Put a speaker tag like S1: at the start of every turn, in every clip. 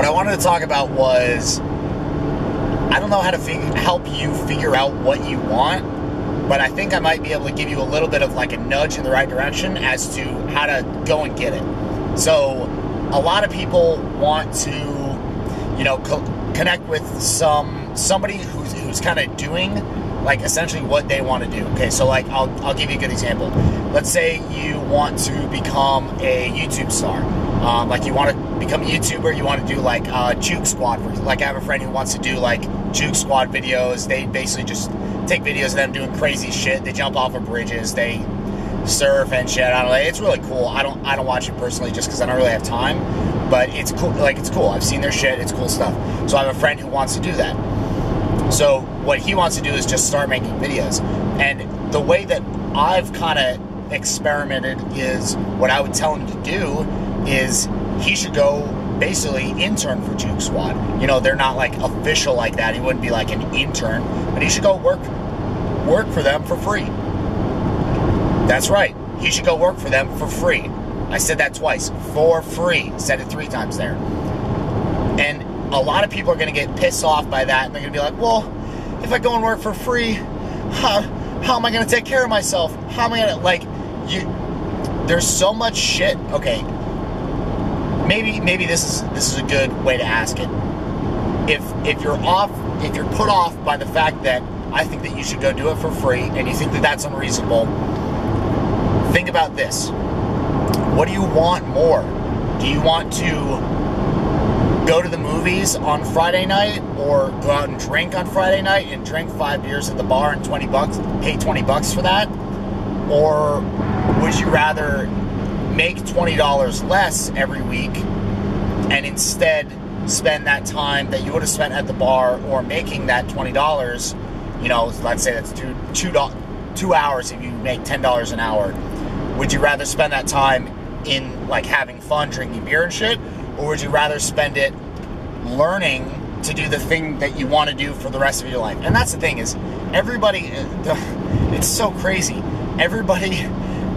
S1: what I wanted to talk about was, I don't know how to help you figure out what you want, but I think I might be able to give you a little bit of like a nudge in the right direction as to how to go and get it. So a lot of people want to, you know, connect with somebody who's kind of doing like essentially what they want to do. Okay, so like I'll give you a good example. Let's say you want to become a YouTube star. Like you want to become a YouTuber, you want to do like Juke Squad. Like I have a friend who wants to do like Juke Squad videos. They basically just take videos of them doing crazy shit. They jump off of bridges, they surf and shit. I don't know. It's really cool. I don't watch it personally just because I don't really have time. But it's cool. Like it's cool. I've seen their shit. It's cool stuff. So I have a friend who wants to do that. So what he wants to do is just start making videos. And the way that I've kind of experimented is what I would tell him to do is he should go basically intern for Juke Squad. You know, they're not like official like that. He wouldn't be like an intern, but he should go work for them for free. That's right. He should go work for them for free. I said that twice. For free. Said it 3 times there. And a lot of people are going to get pissed off by that, and they're going to be like, well, if I go and work for free, how am I going to take care of myself? How am I going to, like, there's so much shit. Okay, maybe this is a good way to ask it. If you're put off by the fact that I think that you should go do it for free, and you think that that's unreasonable, think about this. What do you want more? Do you want to go to the movies on Friday night, or go out and drink on Friday night and drink 5 beers at the bar and pay $20 for that? Or would you rather make $20 less every week and instead spend that time that you would have spent at the bar or making that $20, you know, let's say that's 2 hours if you make $10 an hour. Would you rather spend that time in like having fun, drinking beer and shit? Or would you rather spend it learning to do the thing that you want to do for the rest of your life? And that's the thing is, everybody, it's so crazy. Everybody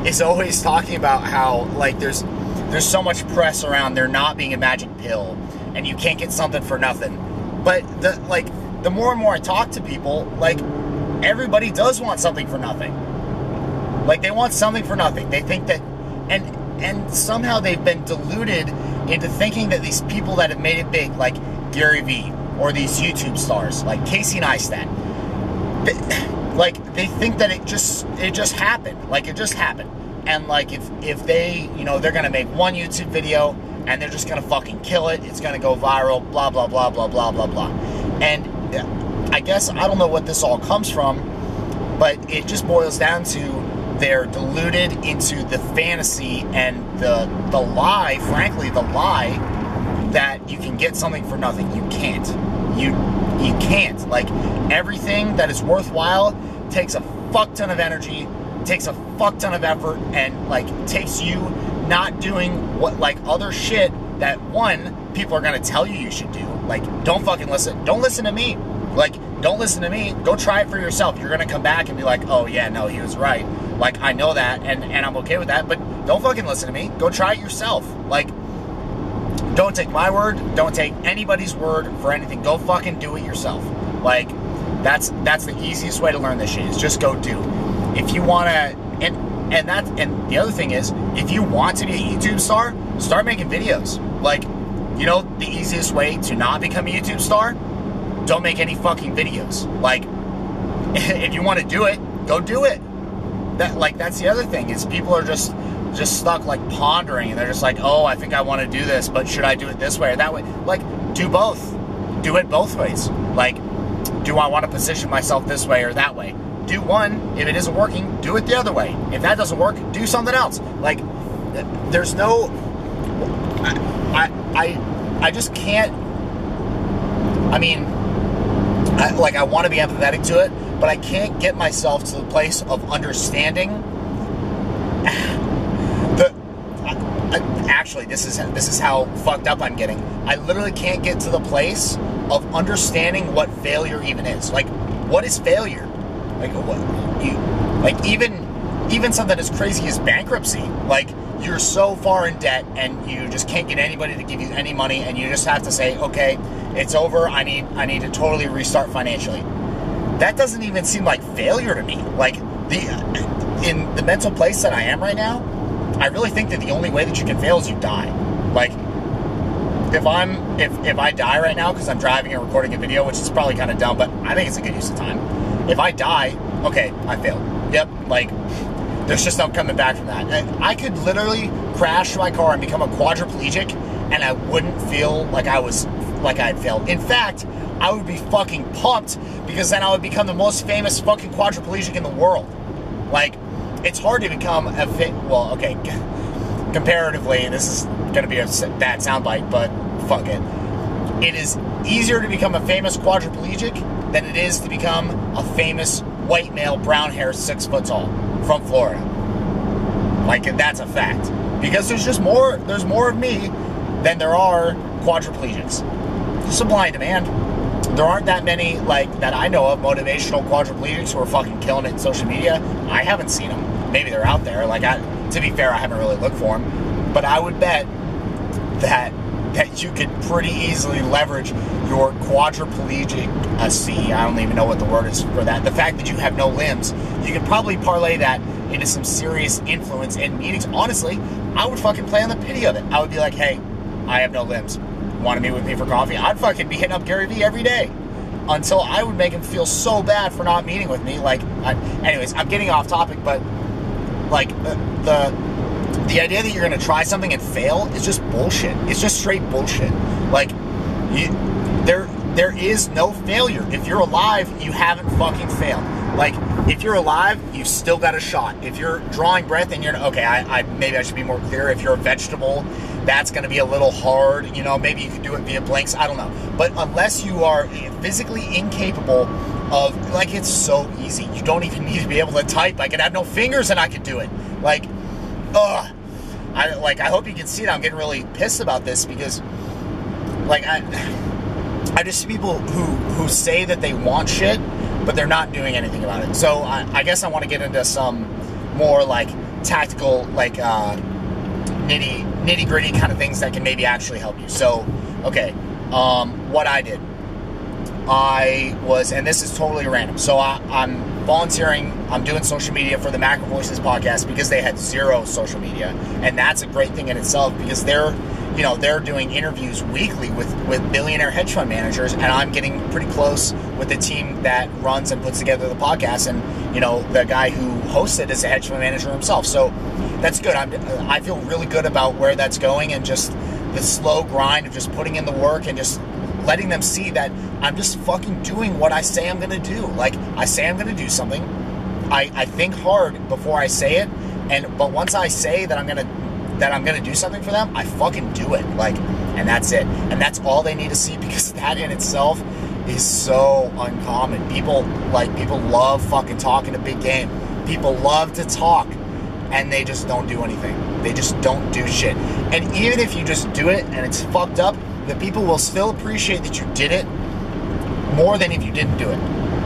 S1: is always talking about how, like, there's so much press around there not being a magic pill, and you can't get something for nothing. But, the more and more I talk to people, like, everybody does want something for nothing. Like, they want something for nothing. They think that, and somehow they've been deluded into thinking that these people that have made it big, like Gary Vee, or these YouTube stars, like Casey Neistat, they think that it just happened. Like, it just happened. And, like, if they, you know, they're going to make one YouTube video, and they're just going to fucking kill it, it's going to go viral, blah, blah, blah, blah, blah, blah, blah. And I guess, I don't know what this all comes from, but it just boils down to they're deluded into the fantasy and the lie, frankly, the lie that you can get something for nothing. You can't. You can't. Like, everything that is worthwhile takes a fuck ton of energy, takes a fuck ton of effort, and, like, takes you not doing what, like, other shit that, one, people are going to tell you should do. Like, don't fucking listen. Don't listen to me. Like, don't listen to me. Go try it for yourself. You're going to come back and be like, oh, yeah, no, he was right. Like, I know that, and I'm okay with that, but don't fucking listen to me. Go try it yourself. Like, don't take my word. Don't take anybody's word for anything. Go fucking do it yourself. Like, that's the easiest way to learn this shit, is just go do. If you want to, and the other thing is, if you want to be a YouTube star, start making videos. Like, you know, the easiest way to not become a YouTube star? Don't make any fucking videos. Like, if you want to do it, go do it. That's the other thing, is people are just stuck, like, pondering, and they're just like, oh, I think I want to do this, but should I do it this way or that way? Like, do both. Do it both ways. Like, do I want to position myself this way or that way? Do one. If it isn't working, do it the other way. If that doesn't work, do something else. Like, there's no... I just can't... I mean... I want to be empathetic to it, but I can't get myself to the place of understanding. Actually, this is how fucked up I'm getting. I literally can't get to the place of understanding what failure even is. Like, what is failure? Like, what even something as crazy as bankruptcy. Like, you're so far in debt and you just can't get anybody to give you any money, and you just have to say, okay, it's over. I need to totally restart financially. That doesn't even seem like failure to me. Like, in the mental place that I am right now, I really think that the only way that you can fail is you die. Like, if I die right now because I'm driving and recording a video, which is probably kind of dumb, but I think it's a good use of time. If I die, okay, I failed. Yep, like, there's just no coming back from that. I could literally crash my car and become a quadriplegic, and I wouldn't feel like I had failed. In fact, I would be fucking pumped, because then I would become the most famous fucking quadriplegic in the world. Like, it's hard to become well, okay, comparatively, this is gonna be a bad soundbite, but fuck it. It is easier to become a famous quadriplegic than it is to become a famous white male, brown hair, 6 foot tall from Florida. Like, that's a fact. Because there's more of me than there are quadriplegics. Supply and demand. There aren't that many, like, that I know of, motivational quadriplegics who are fucking killing it in social media. I haven't seen them. Maybe they're out there. Like, to be fair, I haven't really looked for them. But I would bet that you could pretty easily leverage your quadriplegic, I don't even know what the word is for that. The fact that you have no limbs, you could probably parlay that into some serious influence in meetings. Honestly, I would fucking play on the pity of it. I would be like, hey, I have no limbs. Want to meet with me for coffee? I'd fucking be hitting up Gary Vee every day until I would make him feel so bad for not meeting with me. Like, anyways, I'm getting off topic, but like the idea that you're going to try something and fail is just bullshit. It's just straight bullshit. Like, there is no failure. If you're alive, you haven't fucking failed. Like, if you're alive, you've still got a shot. If you're drawing breath and you're, okay, maybe I should be more clear. If you're a vegetable, that's going to be a little hard. You know, maybe you could do it via blinks. I don't know. But unless you are physically incapable of, like, it's so easy. You don't even need to be able to type. I could have no fingers and I could do it. Like, I hope you can see that I'm getting really pissed about this, because, like, I just see people who say that they want shit, but they're not doing anything about it. So I guess I want to get into some more, like, tactical, like, nitty gritty kind of things that can maybe actually help you. So, okay, what I did, and this is totally random. So I'm volunteering. I'm doing social media for the Macro Voices podcast because they had zero social media, and that's a great thing in itself, because they're doing interviews weekly with billionaire hedge fund managers, and I'm getting pretty close with the team that runs and puts together the podcast, and the guy who hosts it is a hedge fund manager himself. So that's good. I feel really good about where that's going, and just the slow grind of just putting in the work and just letting them see that I'm just fucking doing what I say I'm gonna do. Like, I say I'm gonna do something, I think hard before I say it, but once I say that I'm gonna do something for them, I fucking do it. Like, and that's it. And that's all they need to see, because that in itself is so uncommon. People love fucking talking a big game. People love to talk, and they just don't do anything. They just don't do shit. And even if you just do it and it's fucked up, the people will still appreciate that you did it more than if you didn't do it.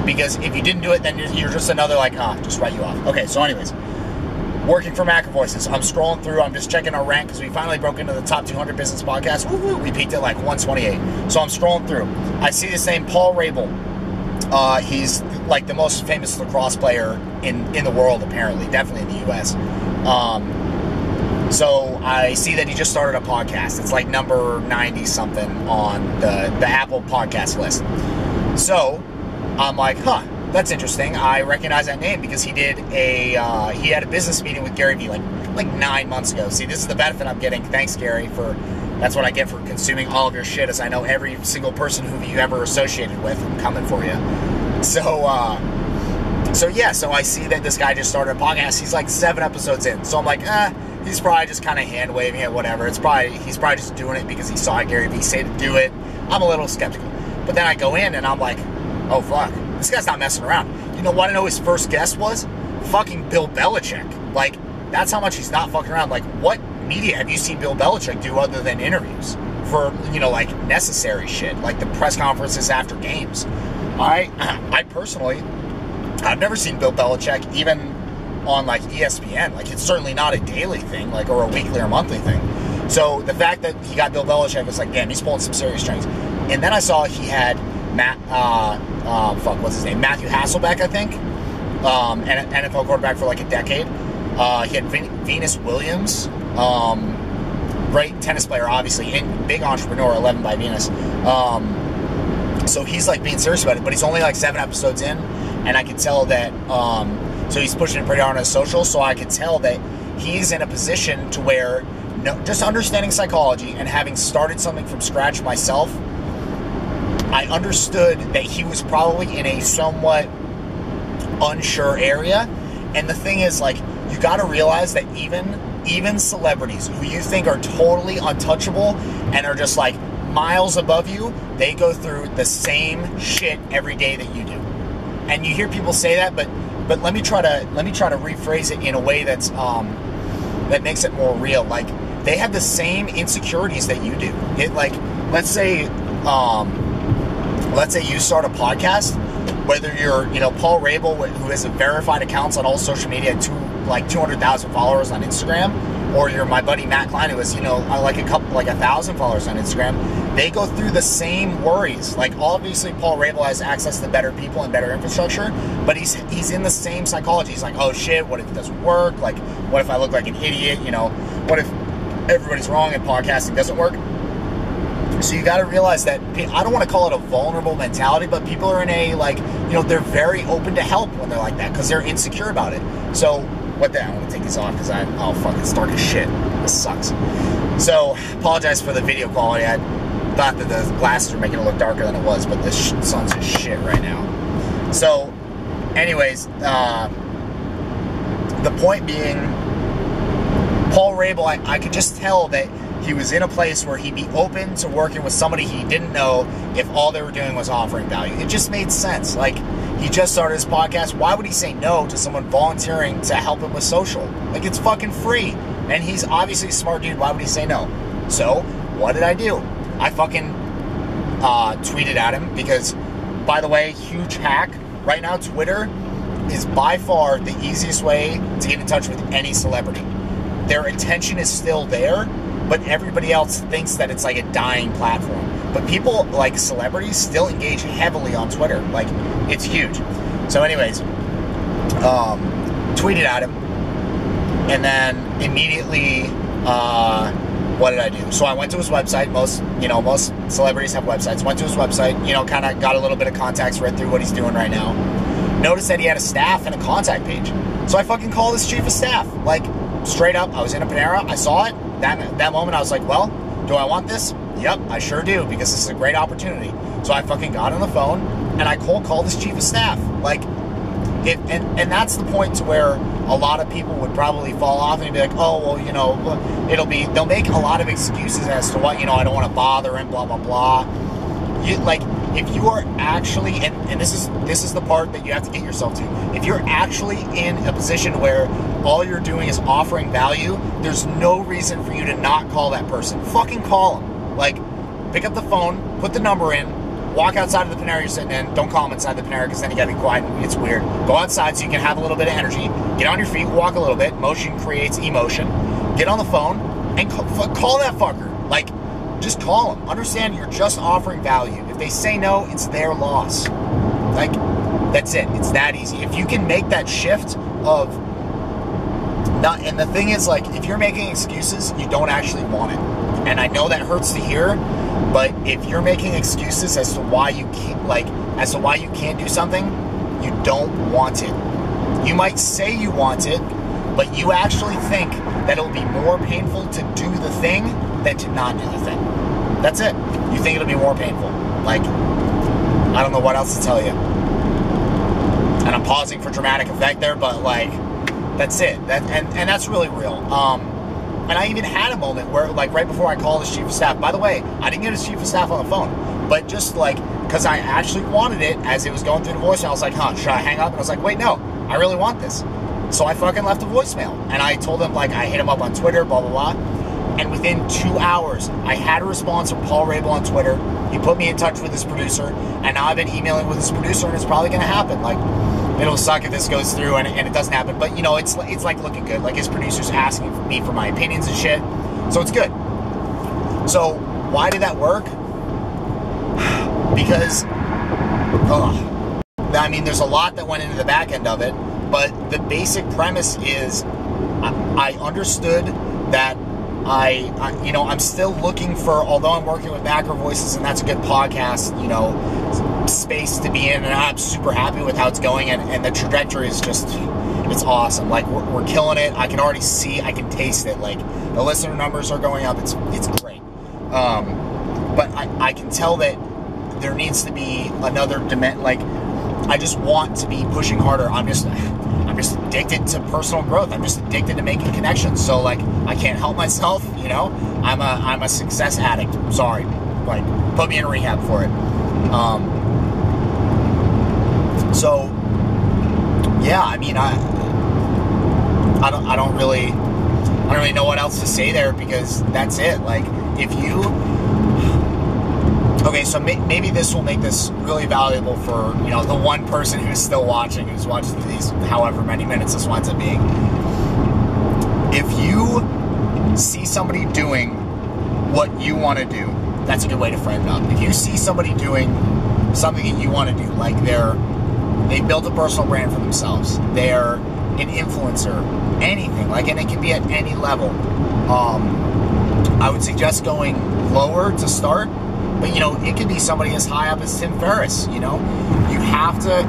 S1: Because if you didn't do it, then you're just another, like, just write you off. Okay, so anyways, working for Macro Voices. I'm scrolling through. I'm just checking our rank, because we finally broke into the top 200 business podcasts. Woo-hoo, we peaked at like 128. So I'm scrolling through. I see this name, Paul Rabel. He's like the most famous lacrosse player in the world, apparently. Definitely in the U.S. So I see that he just started a podcast. It's like number 90-something on the Apple podcast list. So I'm like, that's interesting. I recognize that name because he had a business meeting with Gary Vee like 9 months ago. See, this is the benefit I'm getting. Thanks, Gary, that's what I get for consuming all of your shit, is I know every single person who you ever associated with. I'm coming for you. So I see that this guy just started a podcast. He's like 7 episodes in. So I'm like, he's probably just kind of hand waving it, whatever. He's probably just doing it because he saw Gary Vee say to do it. I'm a little skeptical. But then I go in and I'm like, oh fuck, this guy's not messing around. You know what I know his first guest was? Fucking Bill Belichick. Like, that's how much he's not fucking around. Like, what media have you seen Bill Belichick do other than interviews for, like, necessary shit, like the press conferences after games? I personally, I've never seen Bill Belichick even on like ESPN. Like, it's certainly not a daily thing, like, or a weekly or monthly thing. So the fact that he got Bill Belichick was like, damn, he's pulling some serious strings. And then I saw he had what's his name? Matthew Hasselbeck, I think, an NFL quarterback for like a decade. He had Venus Williams, great tennis player, obviously, and big entrepreneur, 11 by Venus. So he's like being serious about it, but he's only like 7 episodes in, and I could tell that. So he's pushing it pretty hard on his social. So I could tell that he's in a position to where, just understanding psychology and having started something from scratch myself, I understood that he was probably in a somewhat unsure area. And the thing is, like, you got to realize that even celebrities who you think are totally untouchable and are just like miles above you, they go through the same shit every day that you do. And you hear people say that, but let me try to rephrase it in a way that's that makes it more real. Like, they have the same insecurities that you do. Let's say you start a podcast, whether you're, Paul Rabel, who has a verified accounts on all social media, 200,000 followers on Instagram, or you're my buddy Matt Klein, who has, 1,000 followers on Instagram. They go through the same worries. Like, obviously Paul Rabel has access to better people and better infrastructure, but he's in the same psychology. He's like, oh shit, what if it doesn't work? Like, what if I look like an idiot? What if everybody's wrong and podcasting doesn't work? So you got to realize that, I don't want to call it a vulnerable mentality, but people are in a, they're very open to help when they're like that because they're insecure about it. So, I want to take this off because it's dark as shit. This sucks. So, apologize for the video quality. I thought that the glasses were making it look darker than it was, but the sun's just shit right now. So, anyways, the point being, Paul Rabel, I could just tell that he was in a place where he'd be open to working with somebody he didn't know if all they were doing was offering value. It just made sense. Like, he just started his podcast. Why would he say no to someone volunteering to help him with social? Like, it's fucking free. And he's obviously a smart dude. Why would he say no? So, what did I do? I fucking tweeted at him because, by the way, huge hack. Right now, Twitter is by far the easiest way to get in touch with any celebrity. Their attention is still there, but everybody else thinks that it's like a dying platform. But people, like celebrities, still engage heavily on Twitter. Like, it's huge. So anyways, tweeted at him, and then immediately, what did I do? So I went to his website. Most celebrities have websites. Went to his website, kind of got a little bit of context, read through what he's doing right now. Noticed that he had a staff and a contact page. So I fucking called his chief of staff. Like, straight up, I was in a Panera, I saw it. That moment, I was like, well, do I want this? Yep, I sure do, because this is a great opportunity. So I fucking got on the phone, and I cold called his chief of staff. Like, and that's the point to where a lot of people would probably fall off and be like, oh, well, they'll make a lot of excuses as to what, I don't want to bother him, blah, blah, blah. If you are actually, and this is the part that you have to get yourself to, if you're actually in a position where all you're doing is offering value, there's no reason for you to not call that person. Fucking call them. Like, pick up the phone, put the number in, walk outside of the Panera you're sitting in. Don't call them inside the Panera because then you gotta be quiet and it's weird. Go outside so you can have a little bit of energy. Get on your feet, walk a little bit. Motion creates emotion. Get on the phone and call that fucker. Like, just call them. Understand you're just offering value. If they say no, it's their loss. Like, that's it. It's that easy. If you can make that shift of not, and the thing is, like, if you're making excuses, you don't actually want it. And I know that hurts to hear, but if you're making excuses as to why you can't do something, you don't want it. You might say you want it, but you actually think that it'll be more painful to do the thing than to not do the thing. That's it. You think it'll be more painful. Like, I don't know what else to tell you. And I'm pausing for dramatic effect there, but like, that's it. And that's really real. And I even had a moment where, like, right before I called his chief of staff, by the way, I didn't get his chief of staff on the phone, but just like, because I actually wanted it as it was going through the voicemail, I was like, should I hang up? And I was like, wait, no, I really want this. So I fucking left a voicemail, and I told him, like, I hit him up on Twitter, blah, blah, blah. And within 2 hours, I had a response from Paul Rabel on Twitter. He put me in touch with his producer, and now I've been emailing with his producer, and it's probably going to happen. Like, it'll suck if this goes through and it doesn't happen. But you know, it's like looking good. Like his producer's asking me for my opinions and shit, so it's good. So why did that work? Because, I mean, there's a lot that went into the back end of it, but the basic premise is I understood that you know, I'm still looking for, although I'm working with Macro Voices and that's a good podcast, you know, space to be in, and I'm super happy with how it's going, and the trajectory is just, it's awesome. Like, we're killing it. I can already see, I can taste it. Like, the listener numbers are going up. It's great. But I can tell that there needs to be another dimension. Like, I just want to be pushing harder. I'm just addicted to personal growth. I'm just addicted to making connections. So like, I can't help myself, you know. I'm a success addict. Sorry, like, put me in rehab for it. So yeah, I mean, I don't really know what else to say there, because that's it. Like, if you, okay, so maybe this will make this really valuable for, you know, the one person who's still watching, who's watching these however many minutes this winds up being. If you see somebody doing what you want to do, that's a good way to frame it up. If you see somebody doing something that you want to do, like they built a personal brand for themselves, they're an influencer, anything, like, and it can be at any level. I would suggest going lower to start. But, you know, it could be somebody as high up as Tim Ferriss, you know? You have to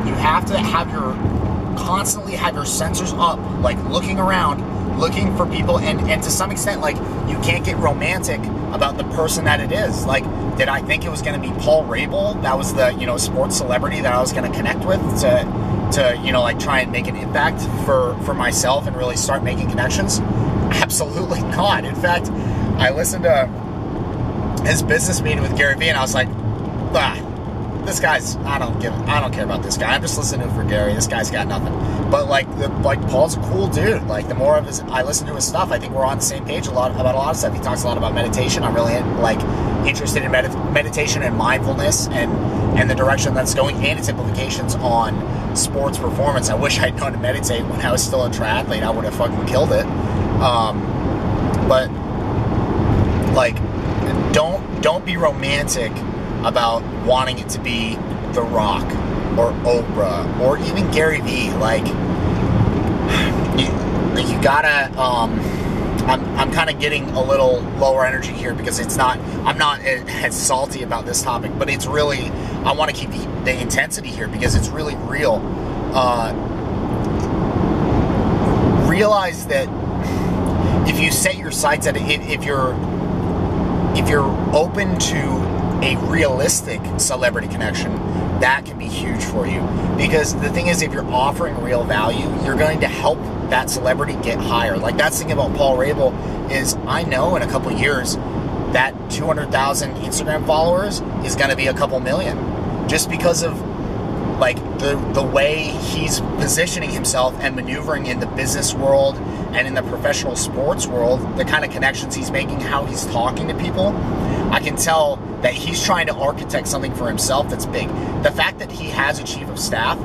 S1: constantly have your sensors up, like, looking around, looking for people, and to some extent, like, you can't get romantic about the person that it is. Like, did I think it was going to be Paul Rabel? That was the, you know, sports celebrity that I was going to connect with to, you know, like, try and make an impact for myself and really start making connections? Absolutely not. In fact, I listened to his business meeting with Gary Vee, and I was like, this guy's, I don't care about this guy. I'm just listening for Gary. This guy's got nothing. But like Paul's a cool dude. Like, the more of I listen to his stuff, I think we're on the same page about a lot of stuff. He talks a lot about meditation. I'm really interested in meditation and mindfulness and the direction that's going, and its implications on sports performance. I wish I'd known to meditate when I was still a triathlete. I would have fucking killed it. But like, don't be romantic about wanting it to be The Rock or Oprah or even Gary Vee. Like, you gotta, I'm kind of getting a little lower energy here because I'm not as salty about this topic, but it's really, I want to keep the intensity here because it's really real. Realize that if you set your sights at it, if you're open to a realistic celebrity connection, that can be huge for you. Because the thing is, if you're offering real value, you're going to help that celebrity get higher. Like, that's the thing about Paul Rabel is, I know in a couple years that 200,000 Instagram followers is going to be a couple million, just because of like the way he's positioning himself and maneuvering in the business world and in the professional sports world, the kind of connections he's making, how he's talking to people. I can tell that he's trying to architect something for himself that's big. The fact that he has a chief of staff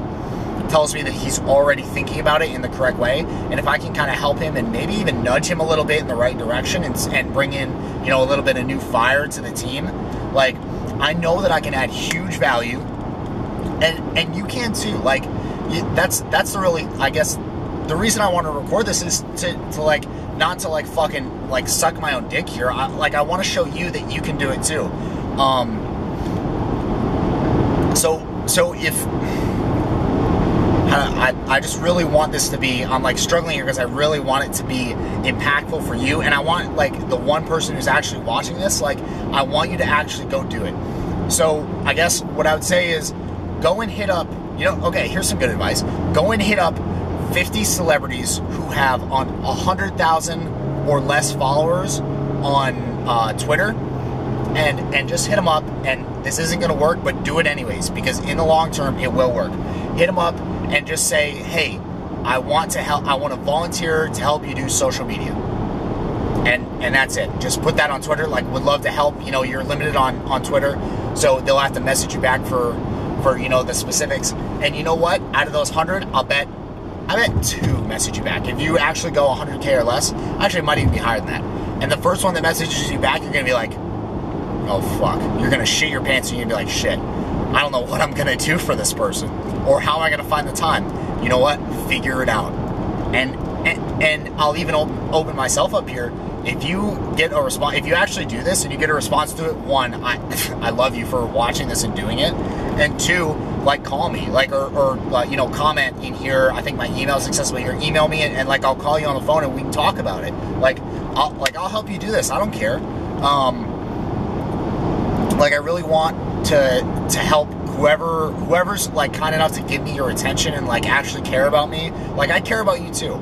S1: tells me that he's already thinking about it in the correct way. And if I can kind of help him and maybe even nudge him a little bit in the right direction and bring in, you know, a little bit of new fire to the team, like, I know that I can add huge value, and you can too. Like, that's the really, I guess, the reason I want to record this is to like, not to like fucking like suck my own dick here. I want to show you that you can do it too. So if I just really want this to be, I'm like struggling here because I really want it to be impactful for you, and I want like the one person who's actually watching this, like, I want you to actually go do it. So I guess what I would say is, go and hit up, you know, okay, here's some good advice. Go and hit up 50 celebrities who have on 100,000 or less followers on Twitter, and just hit them up. And this isn't going to work, but do it anyways, because in the long term it will work. Hit them up and just say, hey, I want to help. I want to volunteer to help you do social media, and that's it. Just put that on Twitter. Like, would love to help. You know, you're limited on Twitter, so they'll have to message you back for for you know, the specifics. And you know what? Out of those 100, I bet 2 message you back. If you actually go 100K or less, actually it might even be higher than that. And the first one that messages you back, you're gonna be like, oh fuck. You're gonna shit your pants and you're gonna be like, shit, I don't know what I'm gonna do for this person, or how am I gonna find the time. You know what? Figure it out. And I'll even open myself up here. If you get a response, if you actually do this and you get a response to it, 1, I love you for watching this and doing it, and 2, like, call me, like, or you know, comment in here. I think my email is accessible here. Email me, and like, I'll call you on the phone and we can talk about it. Like I'll help you do this. I don't care. Like, I really want to help whoever's like kind enough to give me your attention and like actually care about me. Like, I care about you too.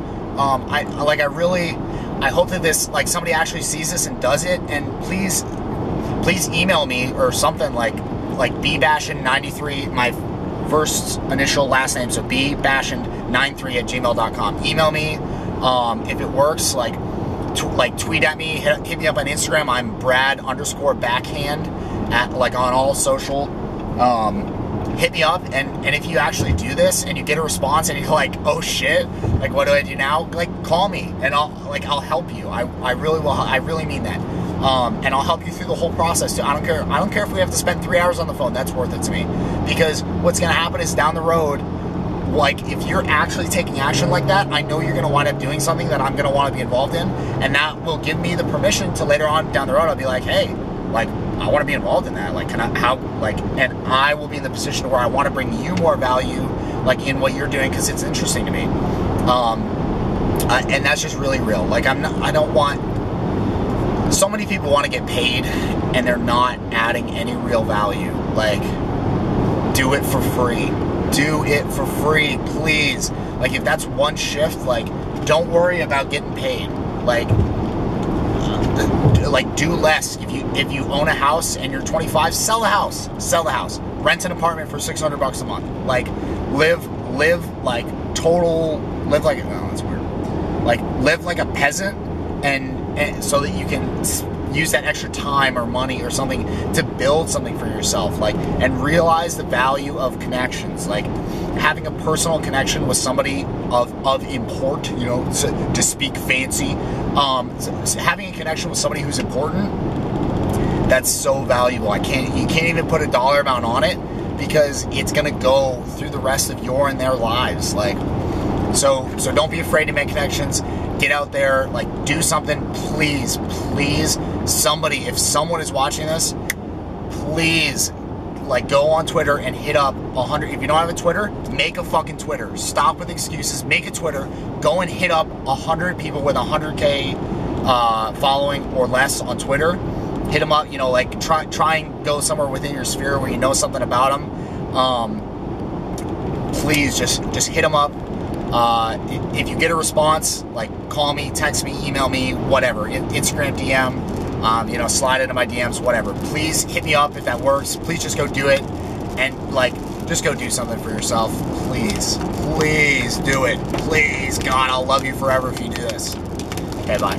S1: I hope that this, like, somebody actually sees this and does it. And please email me or something, like bbashin93, my first initial last name, so bbashin93@gmail.com. Email me if it works. Like tweet at me, hit me up on Instagram. I'm Brad_backhand on all social. Hit me up, and if you actually do this and you get a response and you're like, oh shit, like, what do I do now? Like, call me and I'll help you. I really will. I really mean that. And I'll help you through the whole process too. I don't care if we have to spend 3 hours on the phone. That's worth it to me, because what's gonna happen is down the road, like, if you're actually taking action like that, I know you're gonna wind up doing something that I'm gonna want to be involved in, and that will give me the permission to later on down the road, I'll be like, hey, like, I want to be involved in that. Like, and I will be in the position where I want to bring you more value, like, in what you're doing, because it's interesting to me. And that's just really real. Like, I don't want, so many people want to get paid and they're not adding any real value. Like, do it for free. Do it for free, please. Like, if that's one shift, like, don't worry about getting paid. Like, do less. If you own a house and you're 25, sell the house. Sell the house. Rent an apartment for $600 a month. Like, live like that's weird. Like, live like a peasant, and so that you can use that extra time or money or something to build something for yourself. Like, and realize the value of connections. Like, having a personal connection with somebody of import, you know, to speak fancy. Having a connection with somebody who's important, that's so valuable. You can't even put a dollar amount on it, because it's gonna go through the rest of your and their lives. Like, so don't be afraid to make connections. Get out there, like, do something. Please, somebody, if someone is watching this, please, like, go on Twitter and hit up 100. If you don't have a Twitter, make a fucking Twitter. Stop with excuses. Make a Twitter. Go and hit up 100 people with 100K following or less on Twitter. Hit them up. You know, like, try and go somewhere within your sphere where you know something about them. Please just hit them up. If you get a response, like, call me, text me, email me, whatever. Instagram DM. You know, slide into my DMs, whatever. Please hit me up if that works. Please just go do it, and, like, just go do something for yourself. Please do it. Please, God, I'll love you forever if you do this. Okay, bye.